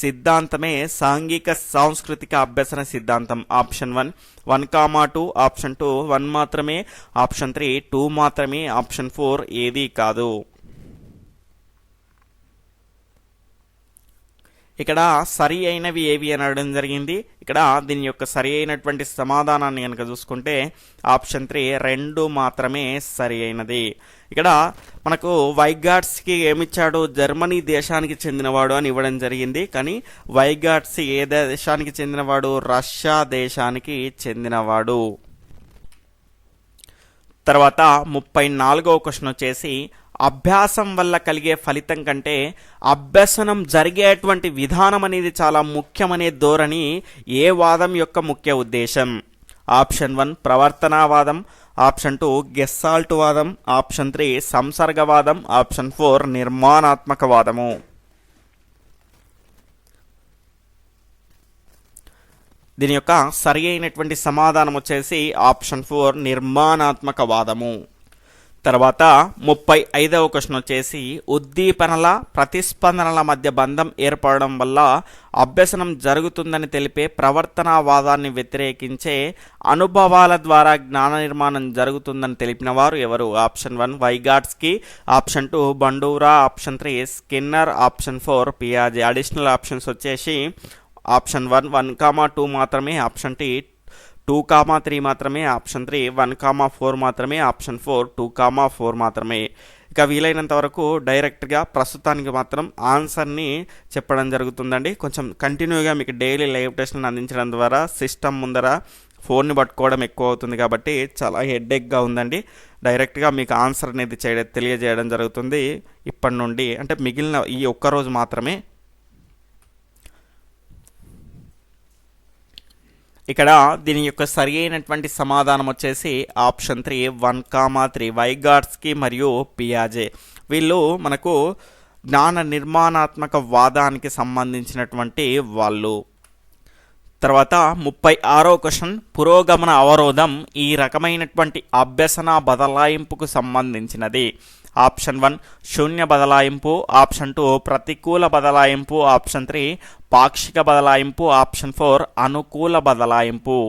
సిద్ధాంతమే సాంఘిక సాంస్కృతిక అభ్యసన సిద్ధాంతం. ఆప్షన్ 1 1,2, ఆప్షన్ 2 1 మాత్రమే, ఆప్షన్ 3 2 మాత్రమే, ఆప్షన్ 4 ఏది కాదు. ఇక్కడ సరి అయినవి ఏవి అనడం జరిగింది. ఇక్కడ దీని యొక్క సరి అయినటువంటి సమాధానాన్ని కనుక చూసుకుంటే ఆప్షన్ 3 2 మాత్రమే సరి అయినది. ఇక్కడ మనకు వైగాట్స్కి ఏమిచ్చాడు? జర్మనీ దేశానికి చెందినవాడు అని ఇవ్వడం జరిగింది, కానీ వైగాట్స్ ఏ దేశానికి చెందినవాడు? రష్యా దేశానికి చెందినవాడు. తర్వాత 34వ క్వశ్చన్ వచ్చేసి అభ్యాసం వల్ల కలిగే ఫలితం కంటే అభ్యసనం జరిగేటువంటి విధానం అనేది చాలా ముఖ్యమనే ధోరణి ఏ వాదం యొక్క ముఖ్య ఉద్దేశం? ఆప్షన్ 1 ప్రవర్తనావాదం, ఆప్షన్ 2 గెస్సాల్ట్ వాదం, ఆప్షన్ 3 సంసర్గవాదం, ఆప్షన్ 4 నిర్మాణాత్మక వాదము. దీని యొక్క సరి అయినటువంటి సమాధానం వచ్చేసి ఆప్షన్ 4 నిర్మాణాత్మక వాదము. తర్వాత 35వ క్వశ్చన్ వచ్చేసి ఉద్దీపనల ప్రతిస్పందనల మధ్య బంధం ఏర్పడడం వల్ల అభ్యసనం జరుగుతుందని తెలిపే ప్రవర్తనావాదాన్ని వ్యతిరేకించే అనుభవాల ద్వారా జ్ఞాన నిర్మాణం జరుగుతుందని తెలిపిన వారు ఎవరు? Option 1 Vygotsky, option 2 Bandura, option 3 Skinner, option 4 పియాజే. అడిషనల్ ఆప్షన్స్ వచ్చేసి ఆప్షన్ 1 1,2 మాత్రమే, ఆప్షన్ 2,3 మాత్రమే, ఆప్షన్ 3 1,4 మాత్రమే, ఆప్షన్ 4 2,4 మాత్రమే. ఇక వీలైనంత వరకు డైరెక్ట్గా ప్రస్తుతానికి మాత్రం ఆన్సర్ని చెప్పడం జరుగుతుందండి. కొంచెం కంటిన్యూగా మీకు డైలీ లైవ్ టెస్ట్ని అందించడం ద్వారా సిస్టమ్ ముందర ఫోన్ని పట్టుకోవడం ఎక్కువ అవుతుంది కాబట్టి చాలా హెడ్ఏక్గా ఉందండి. డైరెక్ట్గా మీకు ఆన్సర్ అనేది తెలియజేయడం జరుగుతుంది ఇప్పటి నుండి, అంటే మిగిలిన ఈ ఒక్కరోజు మాత్రమే. ఇక్కడ దీని యొక్క సరి అయినటువంటి సమాధానం వచ్చేసి ఆప్షన్ 3 1,3 వైగాట్స్కీ మరియు పియాజే. వీళ్ళు మనకు జ్ఞాన నిర్మాణాత్మక వాదానికి సంబంధించినటువంటి వాళ్ళు. తర్వాత 36వ క్వశ్చన్ పురోగమన అవరోధం ఈ రకమైనటువంటి అభ్యసన బదలాయింపుకు సంబంధించినది. ఆప్షన్ 1 శూన్య బదలాయింపు, ఆప్షన్ 2 ప్రతికూల బదలాయింపు, ఆప్షన్ 3 పాక్షిక బదలాయింపు, ఆప్షన్ 4 అనుకూల బదలాయింపు.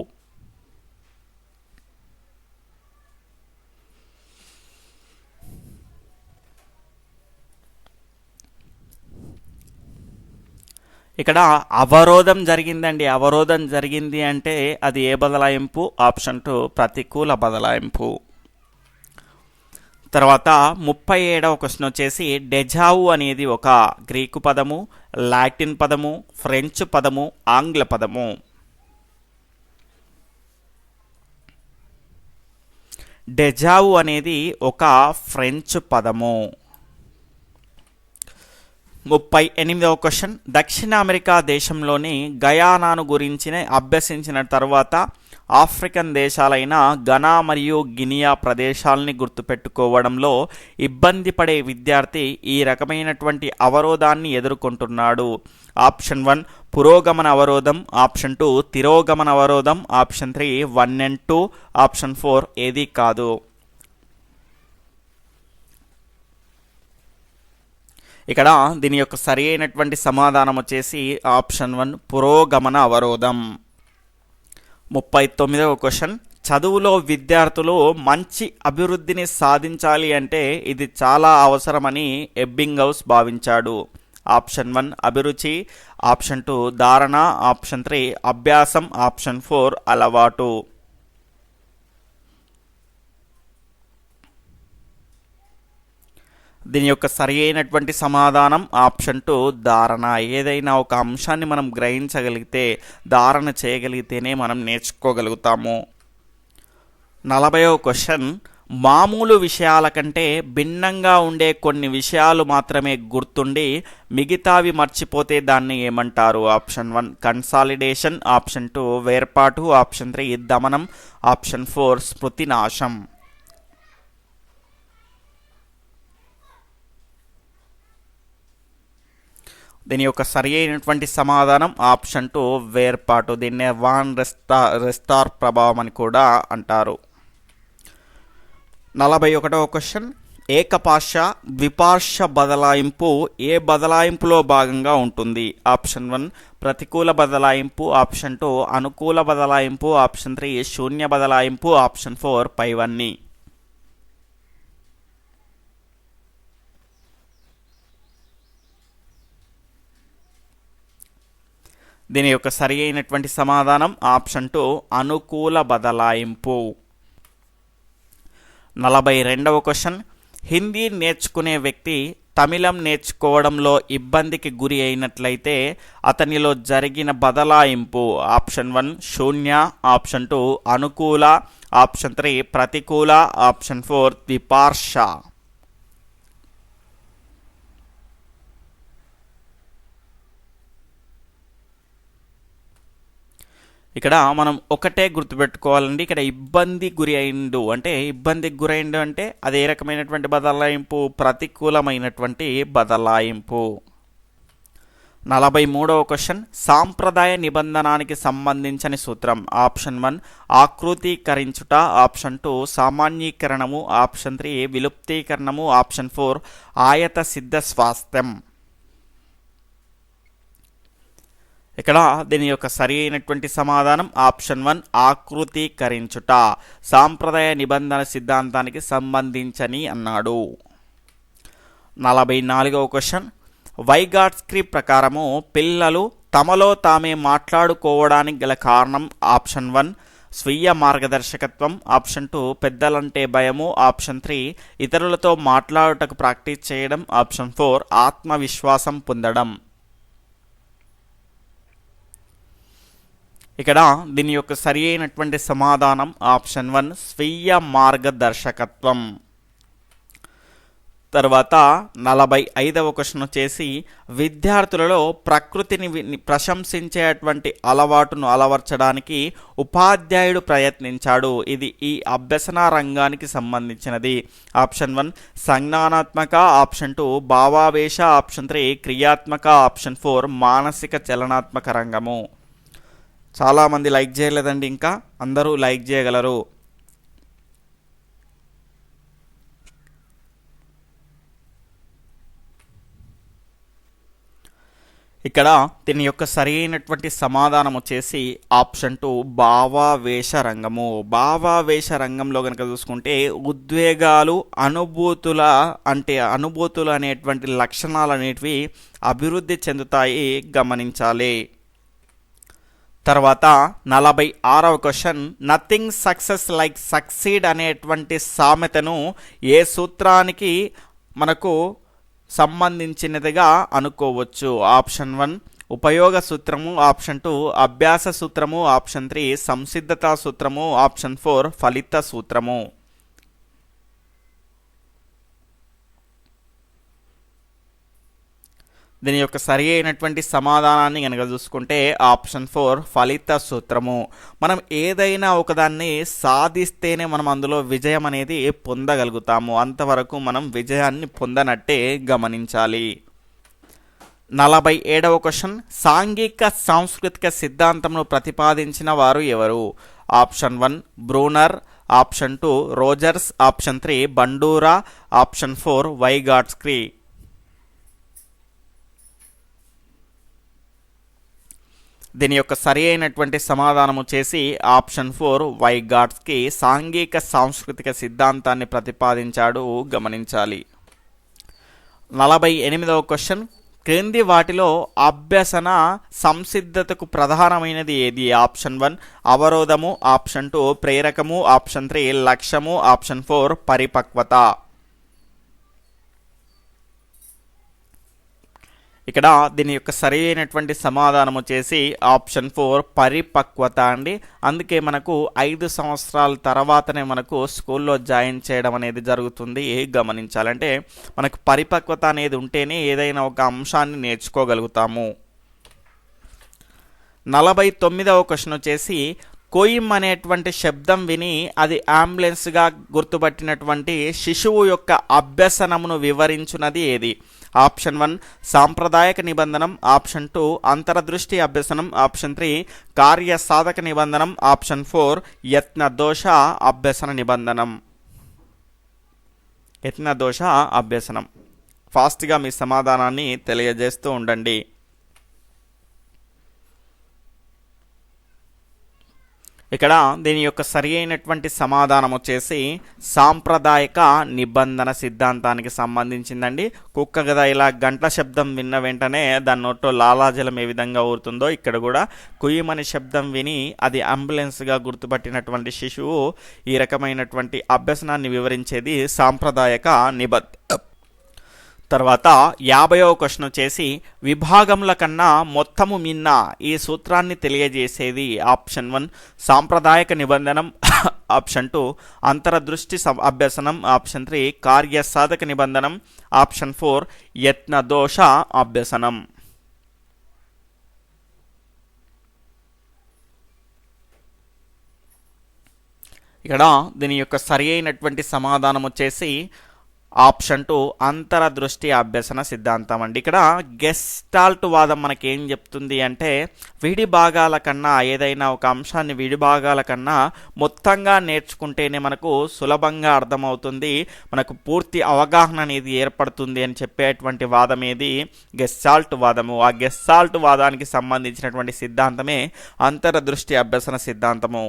ఇక్కడ అవరోధం జరిగిందండి. అవరోధం జరిగింది అంటే అది ఏ బదలాయింపు? ఆప్షన్ 2 ప్రతికూల బదలాయింపు. తర్వాత 37వ క్వశ్చన్ వచ్చేసి డెజావు అనేది ఒక గ్రీకు పదము, లాటిన్ పదము, ఫ్రెంచ్ పదము, ఆంగ్ల పదము. డెజావు అనేది ఒక ఫ్రెంచ్ పదము. 38వ క్వశ్చన్, దక్షిణ అమెరికా దేశంలోని గయానాను గురించి అభ్యసించిన తర్వాత ఆఫ్రికన్ దేశాలైన ఘనా మరియు గినియా ప్రదేశాలని గుర్తుపెట్టుకోవడంలో ఇబ్బంది పడే విద్యార్థి ఈ రకమైనటువంటి అవరోధాన్ని ఎదుర్కొంటున్నాడు. ఆప్షన్ 1 పురోగమన అవరోధం, ఆప్షన్ 2 తిరోగమన అవరోధం, ఆప్షన్ 3 1 and 2, ఆప్షన్ 4 ఏది కాదు. ఇక్కడ దీని యొక్క సరి అయినటువంటి సమాధానం వచ్చేసి ఆప్షన్ 1 పురోగమన అవరోధం. 39వ క్వశ్చన్, చదువులో విద్యార్థులు మంచి అభివృద్ధిని సాధించాలి అంటే ఇది చాలా అవసరమని ఎబ్బింగ్హౌస్ భావించాడు. ఆప్షన్ 1 అభిరుచి, ఆప్షన్ 2 ధారణ, ఆప్షన్ 3 అభ్యాసం, ఆప్షన్ 4 అలవాటు. దీని యొక్క సరి అయినటువంటి సమాధానం ఆప్షన్ 2 ధారణ. ఏదైనా ఒక అంశాన్ని మనం గ్రహించగలిగితే, ధారణ చేయగలిగితేనే మనం నేర్చుకోగలుగుతాము. 40వ క్వశ్చన్, మామూలు విషయాల కంటే భిన్నంగా ఉండే కొన్ని విషయాలు మాత్రమే గుర్తుండి మిగతావి మర్చిపోతే దాన్ని ఏమంటారు? ఆప్షన్ 1 కన్సాలిడేషన్, ఆప్షన్ 2 వేర్పాటు, ఆప్షన్ 3 దమనం, ఆప్షన్ 4 స్మృతి నాశం. దీని యొక్క సరి అయినటువంటి సమాధానం ఆప్షన్ 2 వేర్పాటు. దీన్నే వాన్ రెస్టార్ ప్రభావం అని కూడా అంటారు. 41వ క్వశ్చన్, ఏకపార్శ్వ ద్విపార్శ్వ బదలాయింపు ఏ బదలాయింపులో భాగంగా ఉంటుంది? ఆప్షన్ 1 ప్రతికూల బదలాయింపు, ఆప్షన్ 2 అనుకూల బదలాయింపు, ఆప్షన్ 3 శూన్య బదలాయింపు, ఆప్షన్ 4 పైవన్నీ. దీని యొక్క సరి అయినటువంటి సమాధానం ఆప్షన్ 2 అనుకూల బదలాయింపు. 42వ క్వశ్చన్, హిందీ నేర్చుకునే వ్యక్తి తమిళం నేర్చుకోవడంలో ఇబ్బందికి గురి అయినట్లయితే అతనిలో జరిగిన బదలాయింపు? ఆప్షన్ 1 శూన్య, ఆప్షన్ 2 అనుకూల, ఆప్షన్ 3 ప్రతికూల, ఆప్షన్ 4 ద్విపార్శ్వ. ఇక్కడ మనం ఒకటే గుర్తుపెట్టుకోవాలండి. ఇక్కడ ఇబ్బందికి గురి అయిండు అంటే అది ఏ రకమైనటువంటి బదలాయింపు? ప్రతికూలమైనటువంటి బదలాయింపు. 43వ క్వశ్చన్, సాంప్రదాయ నిబంధనానికి సంబంధించిన సూత్రం? ఆప్షన్ 1 ఆకృతీకరించుట, ఆప్షన్ 2 సామాన్యీకరణము, ఆప్షన్ 3 విలుప్తీకరణము, ఆప్షన్ 4 ఆయత సిద్ధ స్వాస్థ్యం. ఇక్కడ దీని యొక్క సరి అయినటువంటి సమాధానం ఆప్షన్ 1 ఆకృతీకరించుట. సాంప్రదాయ నిబంధన సిద్ధాంతానికి సంబంధించని అన్నాడు. 44వ క్వశ్చన్, వైగాట్స్కీ ప్రకారము పిల్లలు తమలో తామే మాట్లాడుకోవడానికి గల కారణం? ఆప్షన్ 1 స్వీయ మార్గదర్శకత్వం, ఆప్షన్ 2 పెద్దలంటే భయము, ఆప్షన్ 3 ఇతరులతో మాట్లాడుటకు ప్రాక్టీస్ చేయడం, ఆప్షన్ 4 ఆత్మవిశ్వాసం పొందడం. ఇక్కడ దీని యొక్క సరి అయినటువంటి సమాధానం ఆప్షన్ 1 స్వీయ మార్గదర్శకత్వం. తర్వాత 45వ క్వశ్చన్ వచ్చేసి, విద్యార్థులలో ప్రకృతిని ప్రశంసించేటువంటి అలవాటును అలవర్చడానికి ఉపాధ్యాయుడు ప్రయత్నించాడు. ఇది ఈ అభ్యసన రంగానికి సంబంధించినది. ఆప్షన్ 1 సంజ్ఞానాత్మక, ఆప్షన్ 2 భావావేశ, ఆప్షన్ 3 క్రియాత్మక, ఆప్షన్ 4 మానసిక చలనాత్మక రంగము. చాలామంది లైక్ చేయలేదండి, ఇంకా అందరూ లైక్ చేయగలరు. ఇక్కడ దీని యొక్క సరి అయినటువంటి సమాధానం వచ్చేసి ఆప్షన్ 2 భావావేశ రంగము. భావావేశ రంగంలో కనుక చూసుకుంటే ఉద్వేగాలు, అనుభూతులు అనేటువంటి లక్షణాలు అనేటివి అభివృద్ధి చెందుతాయి, గమనించాలి. తర్వాత 46వ question, nothing success like succeed అనేటువంటి సామెతను ఏ సూత్రానికి మనకు సంబంధించినదిగా అనుకోవచ్చు? ఆప్షన్ 1 ఉపయోగ సూత్రము, ఆప్షన్ 2 అభ్యాస సూత్రము, ఆప్షన్ 3 సంసిద్ధతా సూత్రము, ఆప్షన్ 4 ఫలిత సూత్రము. దీని యొక్క సరి అయినటువంటి సమాధానాన్ని కనుక చూసుకుంటే ఆప్షన్ 4 ఫలిత సూత్రము. మనం ఏదైనా ఒకదాన్ని సాధిస్తేనే మనం అందులో విజయం అనేది పొందగలుగుతాము, అంతవరకు మనం విజయాన్ని పొందనట్టే గమనించాలి. 47వ క్వశ్చన్, సాంఘిక సాంస్కృతిక సిద్ధాంతంను ప్రతిపాదించిన వారు ఎవరు? Option 1 Bruner, option 2 Rogers, option 3 Bandura, option 4 వైగాట్స్కీ. దీని యొక్క సరి అయినటువంటి సమాధానం వచ్చేసి ఆప్షన్ 4 వైగాట్స్కీ సాంఘిక సాంస్కృతిక సిద్ధాంతాన్ని ప్రతిపాదించాడు, గమనించాలి. 48వ క్వశ్చన్, క్రింది వాటిలో అభ్యసన సంసిద్ధతకు ప్రధానమైనది ఏది? ఆప్షన్ 1 అవరోధము, ఆప్షన్ 2 ప్రేరకము, ఆప్షన్ 3 లక్ష్యము, ఆప్షన్ 4 పరిపక్వత. ఇక్కడ దీని యొక్క సరి అయినటువంటి సమాధానం వచ్చేసి ఆప్షన్ 4 పరిపక్వత అండి. అందుకే మనకు 5 సంవత్సరాల తర్వాతనే మనకు స్కూల్లో జాయిన్ చేయడం అనేది జరుగుతుంది, గమనించాలంటే మనకు పరిపక్వత అనేది ఉంటేనే ఏదైనా ఒక అంశాన్ని నేర్చుకోగలుగుతాము. 49వ క్వశ్చన్ వచ్చేసి కోయిమ్ అనేటువంటి శబ్దం విని అది అంబులెన్స్గా గుర్తుపట్టినటువంటి శిశువు యొక్క అభ్యసనమును వివరించున్నది ఏది? ఆప్షన్ 1 సాంప్రదాయక నిబంధనం, ఆప్షన్ 2 అంతరదృష్టి అభ్యసనం, ఆప్షన్ 3 కార్యసాధక నిబంధనం, ఆప్షన్ 4 యత్నదోష అభ్యసన నిబంధనం. యత్నదోష అభ్యసనం. ఫాస్ట్గా మీ సమాధానాన్ని తెలియజేస్తూ ఉండండి. ఇక్కడ దీని యొక్క సరి అయినటువంటి సమాధానం వచ్చేసి సాంప్రదాయక నిబంధన సిద్ధాంతానికి సంబంధించిందండి. కుక్క కదా ఇలా గంటల శబ్దం విన్న వెంటనే దాని నోట్లో లాలాజలం ఏ విధంగా ఊరుతుందో ఇక్కడ కూడా కుయ్యమని శబ్దం విని అది అంబులెన్స్గా గుర్తుపట్టినటువంటి శిశువు ఈ రకమైనటువంటి అభ్యసనాన్ని వివరించేది సాంప్రదాయక నిబంధన. తర్వాత 50వ క్వశ్చన్ వచ్చేసి విభాగముల కన్నా మొత్తము మిన్న ఈ సూత్రాన్ని తెలియజేసేది? ఆప్షన్ 1 సాంప్రదాయక నిబంధనం, ఆప్షన్ 2 అంతరదృష్టి అభ్యసనం, ఆప్షన్ 3 కార్యసాధక నిబంధనం, ఆప్షన్ 4 యత్నదోష అభ్యసనం. ఇక్కడ దీని యొక్క సరి అయినటువంటి సమాధానం వచ్చేసి ఆప్షన్ 2 అంతరదృష్టి అభ్యసన సిద్ధాంతం అండి. ఇక్కడ గెస్టాల్ట్ వాదం మనకేం చెప్తుంది అంటే విడి భాగాల కన్నా ఏదైనా ఒక అంశాన్ని విడి భాగాల కన్నా మొత్తంగా నేర్చుకుంటేనే మనకు సులభంగా అర్థమవుతుంది, మనకు పూర్తి అవగాహన అనేది ఏర్పడుతుంది అని చెప్పేటువంటి వాదం ఏది? గెస్టాల్ట్ వాదము. ఆ గెస్టాల్ట్ వాదానికి సంబంధించినటువంటి సిద్ధాంతమే అంతరదృష్టి అభ్యసన సిద్ధాంతము.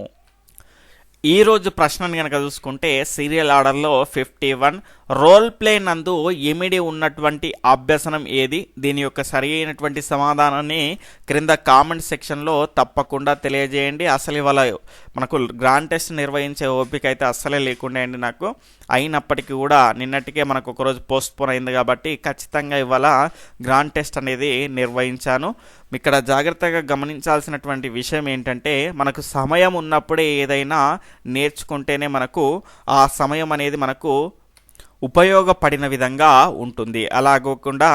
ఈరోజు ప్రశ్నను కనుక చూసుకుంటే సీరియల్ ఆర్డర్లో 51 రోల్ ప్లే నందు ఇమిడి ఉన్నటువంటి అభ్యసనం ఏది? దీని యొక్క సరి అయినటువంటి సమాధానాన్ని క్రింద కామెంట్ సెక్షన్లో తప్పకుండా తెలియజేయండి. అసలు ఇవాళ మనకు గ్రాండ్ టెస్ట్ నిర్వహించే ఓపిక అయితే అస్సలే లేకుండా అండి నాకు. అయినప్పటికీ కూడా నిన్నటికే మనకు ఒకరోజు పోస్ట్పోన్ అయింది కాబట్టి ఖచ్చితంగా ఇవాళ గ్రాండ్ టెస్ట్ అనేది నిర్వహించాను. ఇక్కడ జాగ్రత్తగా గమనించాల్సినటువంటి విషయం ఏంటంటే మనకు సమయం ఉన్నప్పుడే ఏదైనా నేర్చుకుంటేనే మనకు ఆ సమయం అనేది మనకు ఉపయోగపడిన విధంగా ఉంటుంది. అలాగోకుండా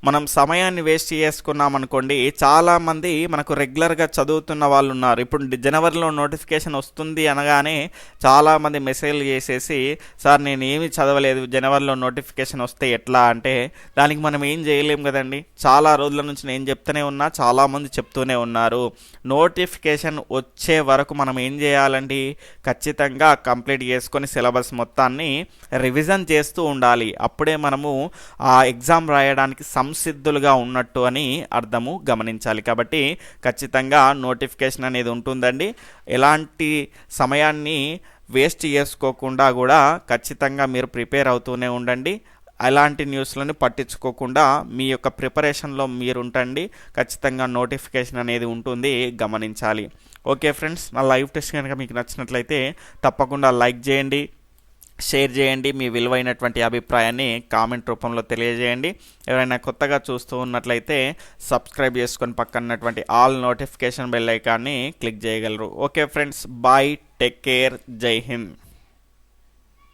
మనం సమయాన్ని వేస్ట్ చేసుకున్నాం అనుకోండి, చాలామంది మనకు రెగ్యులర్గా చదువుతున్న వాళ్ళు ఉన్నారు. ఇప్పుడు జనవరిలో నోటిఫికేషన్ వస్తుంది అనగానే చాలామంది మెసేజ్లు చేసేసి సార్ నేను ఏమి చదవలేదు, జనవరిలో నోటిఫికేషన్ వస్తే ఎట్లా అంటే దానికి మనం ఏం చేయలేం కదండి. చాలా రోజుల నుంచి నేను చెప్తూనే ఉన్నా, చాలామంది చెప్తూనే ఉన్నారు. నోటిఫికేషన్ వచ్చే వరకు మనం ఏం చేయాలండి? ఖచ్చితంగా కంప్లీట్ చేసుకొని సిలబస్ మొత్తాన్ని రివిజన్ చేస్తూ ఉండాలి. అప్పుడే మనము ఆ ఎగ్జామ్ రాయడానికి సంసిద్ధులుగా ఉన్నట్టు అని అర్థము, గమనించాలి. కాబట్టి ఖచ్చితంగా నోటిఫికేషన్ అనేది ఉంటుందండి. ఎలాంటి సమయాన్ని వేస్ట్ చేసుకోకుండా కూడా ఖచ్చితంగా మీరు ప్రిపేర్ అవుతూనే ఉండండి. అలాంటి న్యూస్లను పట్టించుకోకుండా మీ యొక్క ప్రిపరేషన్లో మీరు ఉంటండి. ఖచ్చితంగా నోటిఫికేషన్ అనేది ఉంటుంది, గమనించాలి. ఓకే ఫ్రెండ్స్, నా లైవ్ టెస్ట్ కనుక మీకు నచ్చినట్లయితే తప్పకుండా లైక్ చేయండి, షేర్ చేయండి, మీ విలువైనటువంటి అభిప్రాయాన్ని కామెంట్ రూపంలో తెలియజేయండి. ఎవరైనా కొత్తగా చూస్తూ ఉన్నట్లయితే సబ్స్క్రైబ్ చేసుకొని పక్కనటువంటి ఆల్ నోటిఫికేషన్ బెల్ ఐకాన్ని క్లిక్ చేయగలరు. Okay friends, bye, take care, Jai Hind.